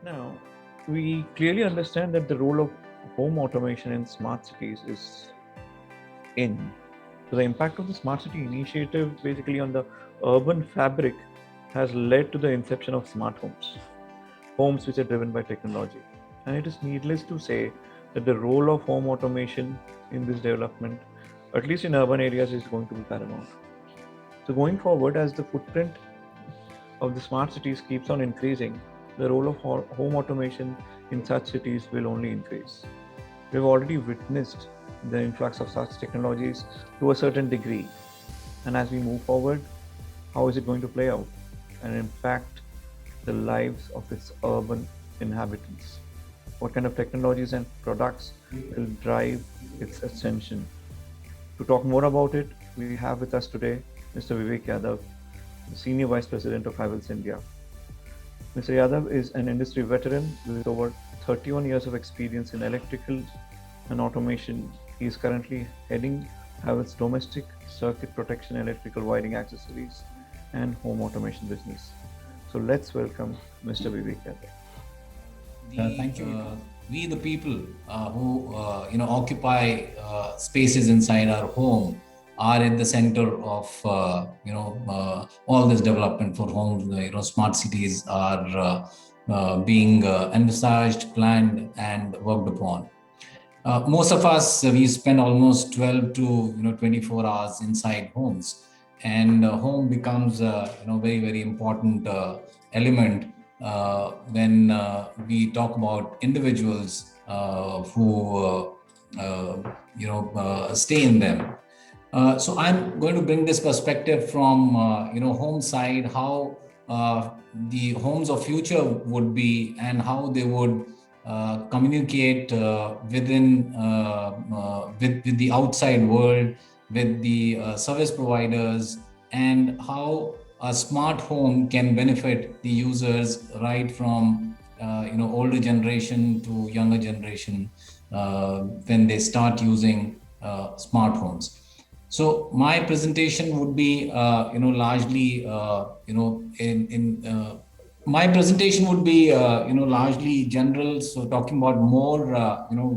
Now, we clearly understand that the role of home automation in smart cities is in. So, the impact of the smart city initiative basically on the urban fabric has led to the inception of smart homes, homes which are driven by technology. And it is needless to say that the role of home automation in this development, at least in urban areas, is going to be paramount. So, going forward, as the footprint of the smart cities keeps on increasing, the role of home automation in such cities will only increase. We've already witnessed the influx of such technologies to a certain degree. And as we move forward, how is it going to play out and impact the lives of its urban inhabitants? What kind of technologies and products will drive its ascension? To talk more about it, we have with us today Mr. Vivek Yadav, the Senior Vice President of Havells India. Mr. Yadav is an industry veteran with over 31 years of experience in electrical and automation. He is currently heading Havells domestic circuit protection, electrical wiring accessories, and home automation business. So let's welcome Mr. Vivek Yadav. Thank you. We, the people who occupy spaces inside our home, are at the center of all this development for homes. Smart cities are being envisaged, planned, and worked upon. Most of us, we spend almost 12 to 24 hours inside homes, and home becomes very, very important element when we talk about individuals who stay in them. So I'm going to bring this perspective from home side, how the homes of future would be, and how they would communicate with the outside world, with the service providers, and how a smart home can benefit the users right from older generation to younger generation when they start using smart homes. So my presentation would be largely my presentation would be largely general, so talking about more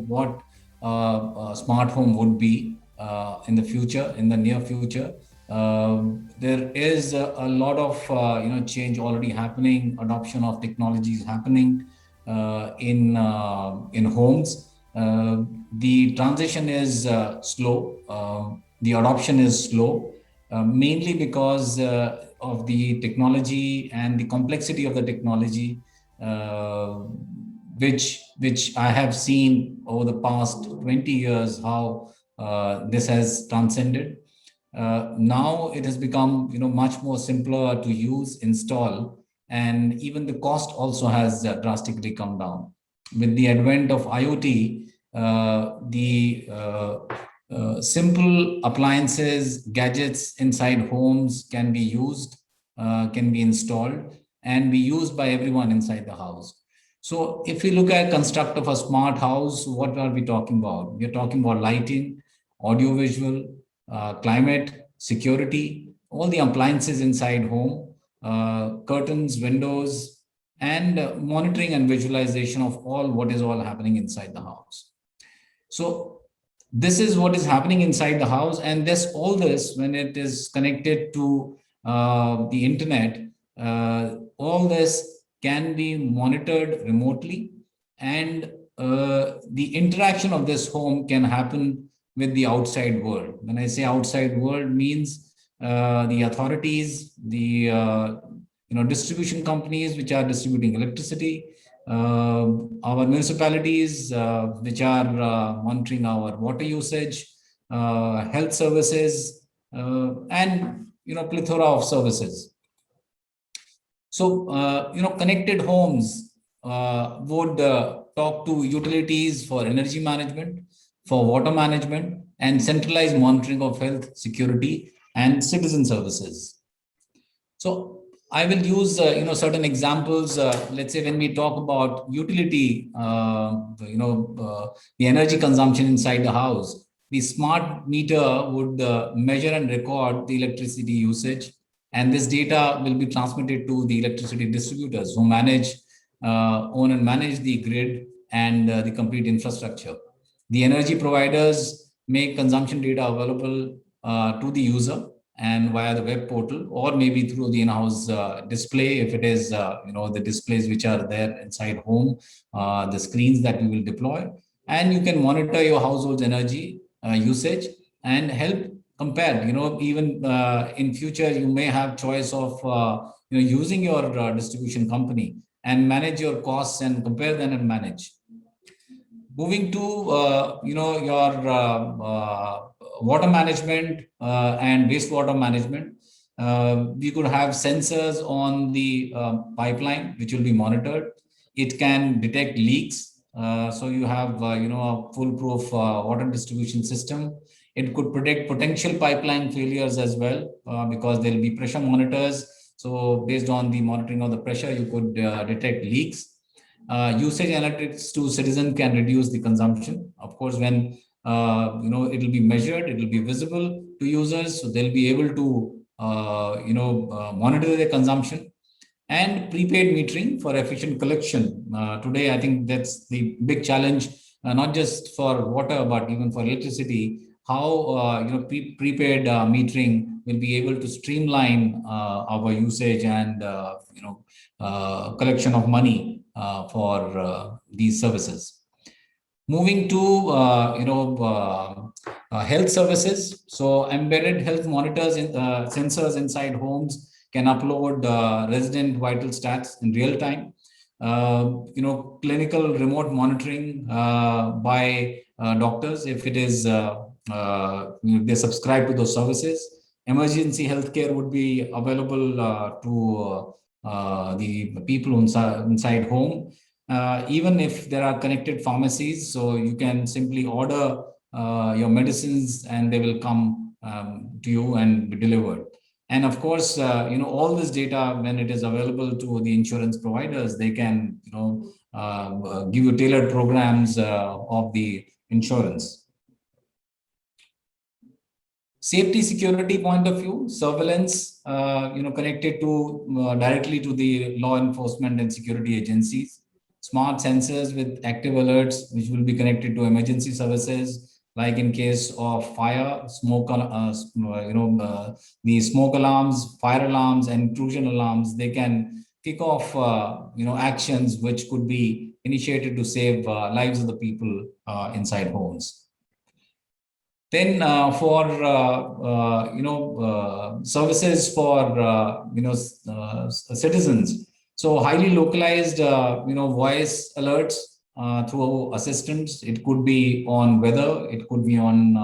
what smart home would be in the future, in the near future. There is a lot of change already happening. Adoption of technology is happening in homes. The transition is slow. The adoption is slow, mainly because of the technology and the complexity of the technology, which I have seen over the past 20 years, how this has transcended. Now it has become much more simpler to use, install, and even the cost also has drastically come down. With the advent of IoT, the simple appliances, gadgets inside homes can be used, can be installed, and be used by everyone inside the house. So if we look at construct of a smart house, what are we talking about? We're talking about lighting, audiovisual, climate, security, all the appliances inside home, curtains, windows, and monitoring and visualization of all what is all happening inside the house. So this is what is happening inside the house, and all this, when it is connected to the internet, all this can be monitored remotely, and the interaction of this home can happen with the outside world. When I say outside world, means the authorities, the distribution companies which are distributing electricity, our municipalities which are monitoring our water usage, health services, and plethora of services. So connected homes would talk to utilities for energy management, for water management, and centralized monitoring of health, security, and citizen services. So I will use certain examples. Let's say when we talk about utility, the energy consumption inside the house, the smart meter would measure and record the electricity usage, and this data will be transmitted to the electricity distributors who manage own and manage the grid and the complete infrastructure. The energy providers make consumption data available to the user and via the web portal, or maybe through the in-house display, if it is the displays which are there inside home, the screens that we will deploy. And you can monitor your household's energy usage and help compare. Even in future you may have choice of using your distribution company and manage your costs and compare them and manage. Moving to your water management and wastewater management, we could have sensors on the pipeline which will be monitored. It can detect leaks, so you have a foolproof water distribution system. It could predict potential pipeline failures as well, because there will be pressure monitors. So based on the monitoring of the pressure, you could detect leaks. Usage analytics to citizen can reduce the consumption. Of course, when it will be measured, it will be visible to users, so they'll be able to monitor their consumption. And prepaid metering for efficient collection. Today, I think that's the big challenge, not just for water but even for electricity. How prepaid metering will be able to streamline our usage and collection of money for these services. Moving to health services, so embedded health monitors in sensors inside homes can upload resident vital stats in real time. Clinical remote monitoring by doctors, if it is they subscribe to those services. Emergency healthcare would be available to the people inside home. Even if there are connected pharmacies, so you can simply order your medicines and they will come to you and be delivered. And of course, all this data, when it is available to the insurance providers, they can give you tailored programs of the insurance. Safety security point of view, surveillance, connected to directly to the law enforcement and security agencies. Smart sensors with active alerts, which will be connected to emergency services, like in case of fire, smoke, the smoke alarms, fire alarms, and intrusion alarms. They can kick off, actions which could be initiated to save lives of the people inside homes. Then for services for citizens, so highly localized voice alerts through assistants. It could be on weather, it could be on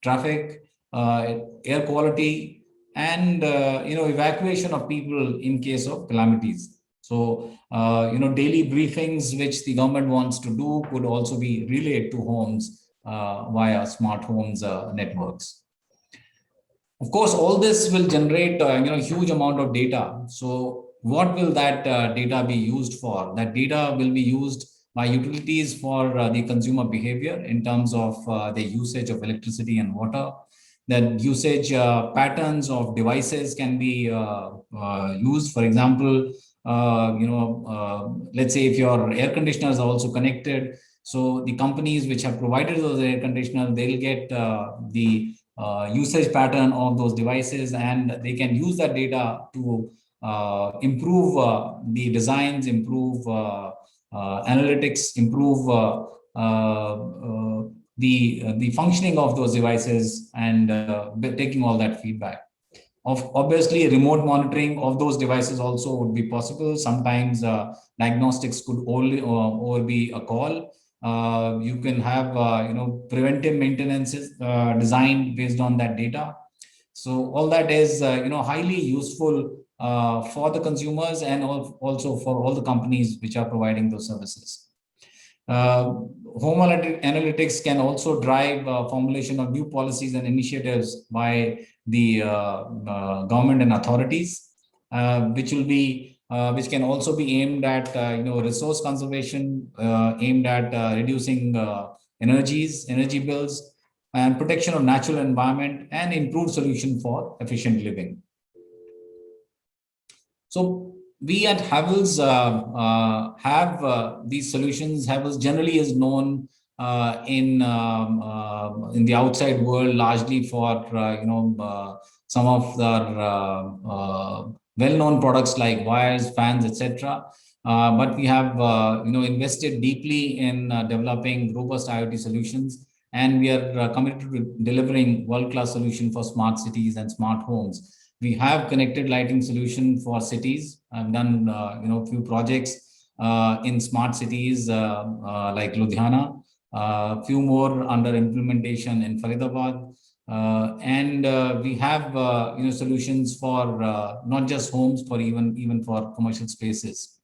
traffic, air quality, and evacuation of people in case of calamities. So daily briefings which the government wants to do could also be relayed to homes via smart homes networks. Of course, all this will generate huge amount of data. So what will that data be used for? That data will be used by utilities for the consumer behavior in terms of the usage of electricity and water. That usage patterns of devices can be used. For example, let's say if your air conditioners are also connected, so the companies which have provided those air conditioners, they'll get the usage pattern of those devices, and they can use that data to improve the designs, improve analytics, improve the functioning of those devices, and taking all that feedback. Obviously, remote monitoring of those devices also would be possible. Sometimes diagnostics could only or be a call. You can have preventive maintenances designed based on that data. So all that is highly useful for the consumers and also for all the companies which are providing those services. Home analytics can also drive formulation of new policies and initiatives by the government and authorities, which can also be aimed at resource conservation, aimed at reducing energy bills, and protection of natural environment, and improved solution for efficient living. So We at Havells have these solutions. Havells generally is known in the outside world largely for some of their well-known products like wires, fans, etc. But we have invested deeply in developing robust IoT solutions, and we are committed to delivering world-class solution for smart cities and smart homes. We have connected lighting solution for cities. I've done few projects in smart cities like Ludhiana, few more under implementation in Faridabad. And we have solutions for not just homes, for even for commercial spaces.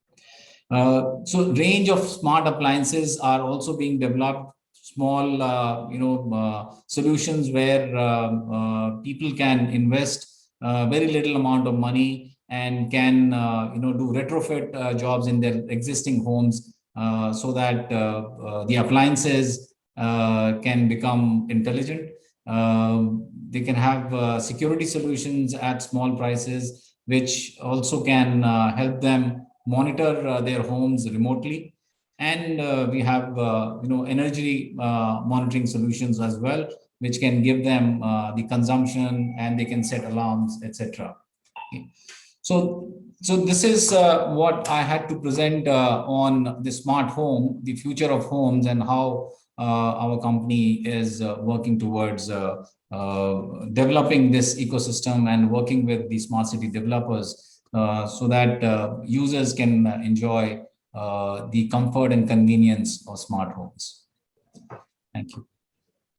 So range of smart appliances are also being developed. Small, solutions where people can invest very little amount of money and can, do retrofit jobs in their existing homes so that the appliances can become intelligent. They can have security solutions at small prices, which also can help them monitor their homes remotely. And we have energy monitoring solutions as well, which can give them the consumption, and they can set alarms, etc. Okay. So this is what I had to present on the smart home, the future of homes, and how our company is working towards developing this ecosystem and working with the smart city developers so that users can enjoy the comfort and convenience of smart homes. Thank you.